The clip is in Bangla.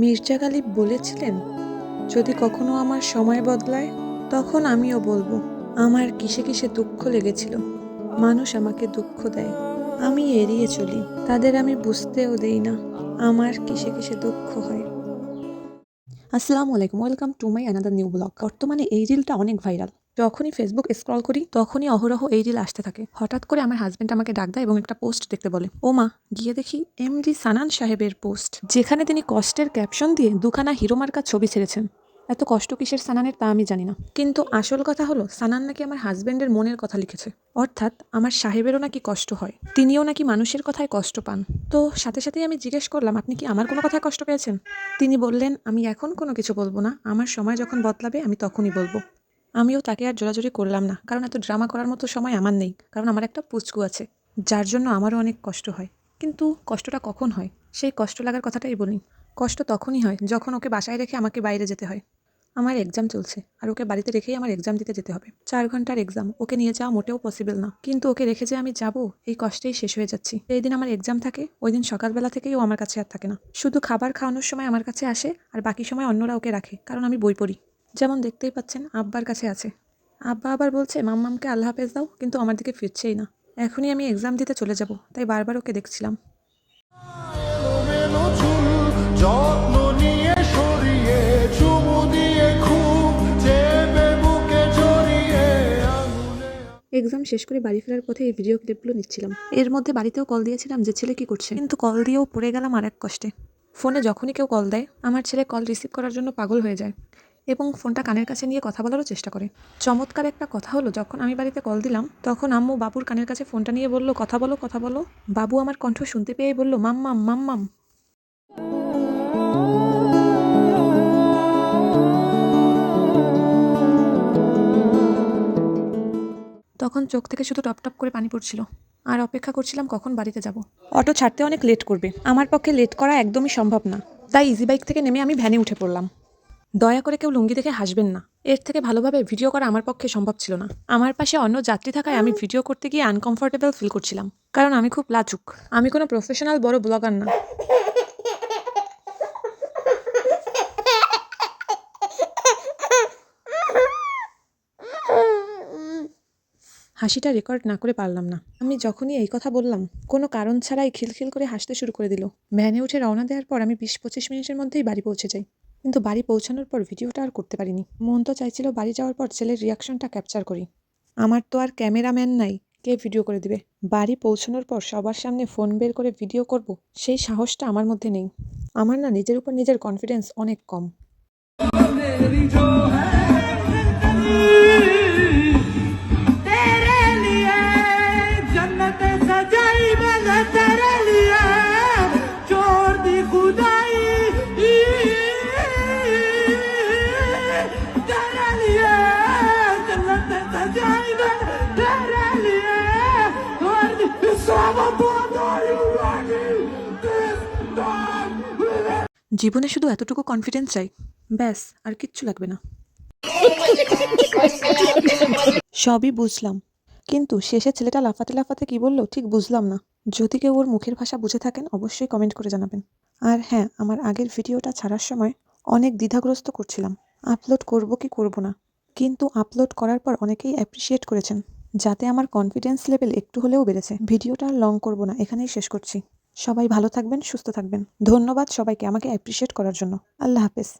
মির্জা গালিব বলেছিলেন, যদি কখনো আমার সময় বদলায় তখন আমিও বলবো আমার কিসে কিসে দুঃখ লেগেছিল। মানুষ আমাকে দুঃখ দেয়, আমি এড়িয়ে চলি, তাদের আমি বুঝতেও দেই না আমার কিসে কিসে দুঃখ হয়। আসসালামু আলাইকুম, welcome to my another new blog. বর্তমানে এই রিলটা অনেক ভাইরাল। যখনই ফেসবুক স্ক্রল করি তখনই অহরহ এই রিল আসতে থাকে। হঠাৎ করে আমার হাজবেন্ড আমাকে ডাক দেয় এবং একটা পোস্ট দেখতে বলে। ও মা, গিয়ে দেখি এমডি সানান সাহেবের পোস্ট, যেখানে তিনি কষ্টের ক্যাপশন দিয়ে দুখানা হিরো মার্কা ছবি ছেড়েছেন। এত কষ্ট কিসের সানানের তা আমি জানি না, কিন্তু আসল কথা হলো সানান নাকি আমার হাজবেন্ডের মনের কথা লিখেছে। অর্থাৎ আমার সাহেবেরও নাকি কষ্ট হয়, তিনিও নাকি মানুষের কথায় কষ্ট পান। তো সাথে সাথেই আমি জিজ্ঞেস করলাম, আপনি কি আমার কোনো কথায় কষ্ট পেয়েছেন? তিনি বললেন, আমি এখন কোনো কিছু বলবো না, আমার সময় যখন বদলাবে আমি তখনই বলবো। আমিও তাকে আর জোরাজুরি করলাম না, কারণ এত ড্রামা করার মতো সময় আমার নেই। কারণ আমার একটা পুচকু আছে, যার জন্য আমারও অনেক কষ্ট হয়। কিন্তু কষ্টটা কখন হয়, সেই কষ্ট লাগার কথাটাই বলি। কষ্ট তখনই হয় যখন ওকে বাসায় রেখে আমাকে বাইরে যেতে হয়। আমার এক্সাম চলছে আর ওকে বাড়িতে রেখেই আমার এক্সাম দিতে যেতে হবে। 4 ঘন্টার এক্সাম, ওকে নিয়ে যাওয়া মোটেও পসিবল না। কিন্তু ওকে রেখে যে আমি যাব, এই কষ্টেই শেষ হয়ে যাচ্ছি। এই দিন আমার এক্সাম থাকে, ওই দিন সকালবেলা থেকেই ও আমার কাছে আর থাকে না। শুধু খাবার খাওয়ানোর সময় আমার কাছে আসে, আর বাকি সময় অন্যরা ওকে রাখে, কারণ আমি বই পড়ি। যেমন দেখতেই পাচ্ছেন, আব্বার কাছে আছে। আব্বা আবার বলছে মাম্মামকে আল্লাহ হাফেজ দাও, কিন্তু আমার দিকে ফিরছেই না। এখনই আমি এক্সাম দিতে চলে যাব, তাই বারবার ওকে দেখছিলাম। এলোমেলো চুল যত্ন নিয়ে সরিয়ে চুমু দিয়ে খুব চেপে বুকে জড়িয়ে আঙুলে। এক্সাম শেষ করে বাড়ি ফেরার পথে এই ভিডিও ক্লিপগুলো নিচ্ছিলাম। এর মধ্যে বাড়িতেও কল দিয়েছিলাম যে ছেলে কি করছে, কিন্তু কল দিয়েও পড়ে গেলাম আর এক কষ্টে। ফোনে যখনই কেউ কল দেয়, আমার ছেলে কল রিসিভ করার জন্য পাগল হয়ে যায় এবং ফোনটা কানের কাছে নিয়ে কথা বলারও চেষ্টা করে। চমৎকার একটা কথা হলো, যখন আমি বাড়িতে কল দিলাম তখন আম্মু বাবুর কানের কাছে ফোনটা নিয়ে বলল, কথা বলো কথা বলো। বাবু আমার কণ্ঠ শুনতে পেয়েই বলল, মাম্মাম মাম্মাম। তখন চোখ থেকে শুধু টপ টপ করে পানি পড়ছিল, আর অপেক্ষা করছিলাম কখন বাড়িতে যাব। অটো ছাড়তে অনেক লেট করবে, আমার পক্ষে লেট করা একদমই সম্ভব না। তাই ইজি বাইক থেকে নেমে আমি ভ্যানে উঠে পড়লাম। দয়া করে কেউ লুঙ্গি দেখে হাসবেন না, এর থেকে ভালোভাবে ভিডিও করা আমার পক্ষে সম্ভব ছিল না। আমার পাশে অন্য যাত্রী থাকায় আমি ভিডিও করতে গিয়ে আনকমফোর্টেবল ফিল করছিলাম, কারণ আমি খুব লাজুক। আমি কোনো প্রফেশনাল বড় ব্লগার না। হাসিটা রেকর্ড না করে পারলাম না। আমি যখনই এই কথা বললাম, কোনো কারণ ছাড়াই খিলখিল করে হাসতে শুরু করে দিল। ভ্যানে উঠে রওনা দেওয়ার পর আমি 20-25 মিনিটের মধ্যেই বাড়ি পৌঁছে যাই। কিন্তু বাড়ি পৌঁছানোর পর ভিডিওটা আর করতে পারিনি। মন তো চাইছিল বাড়ি যাওয়ার পর ছেলের রিয়াকশনটা ক্যাপচার করি। আমার তো আর ক্যামেরাম্যান নাই, কে ভিডিও করে দিবে। বাড়ি পৌঁছানোর পর সবার সামনে ফোন বের করে ভিডিও করব, সেই সাহসটা আমার মধ্যে নেই। আমার না নিজের উপর নিজের কনফিডেন্স অনেক কম। तेरे लिए जन्नत सजाई मैंने तेरे लिए छोड़ दी खुदाई तेरे लिए जन्नत सजाई मैंने तेरे लिए छोड़ दी सब জীবনে শুধু এতটুকু কনফিডেন্স চাই, ব্যাস আর কিচ্ছু লাগবে না। সবই বুঝলাম, কিন্তু শেষে ছেলেটা লাফাতে লাফাতে কি বললো ঠিক বুঝলাম না। যদি কেউ ওর মুখের ভাষা বুঝে থাকেন অবশ্যই কমেন্ট করে জানাবেন। আর হ্যাঁ, আমার আগের ভিডিওটা ছাড়ার সময় অনেক দ্বিধাগ্রস্ত করছিলাম আপলোড করব কি করব না, কিন্তু আপলোড করার পর অনেকেই অ্যাপ্রিসিয়েট করেছেন, যাতে আমার কনফিডেন্স লেভেল একটু হলেও বেড়েছে। ভিডিওটা আর লং করব না, এখানেই শেষ করছি। সবাই ভালো থাকবেন, সুস্থ থাকবেন। ধন্যবাদ সবাইকে আমাকে অ্যাপ্রিসিয়েট করার জন্য। আল্লাহ হাফেজ।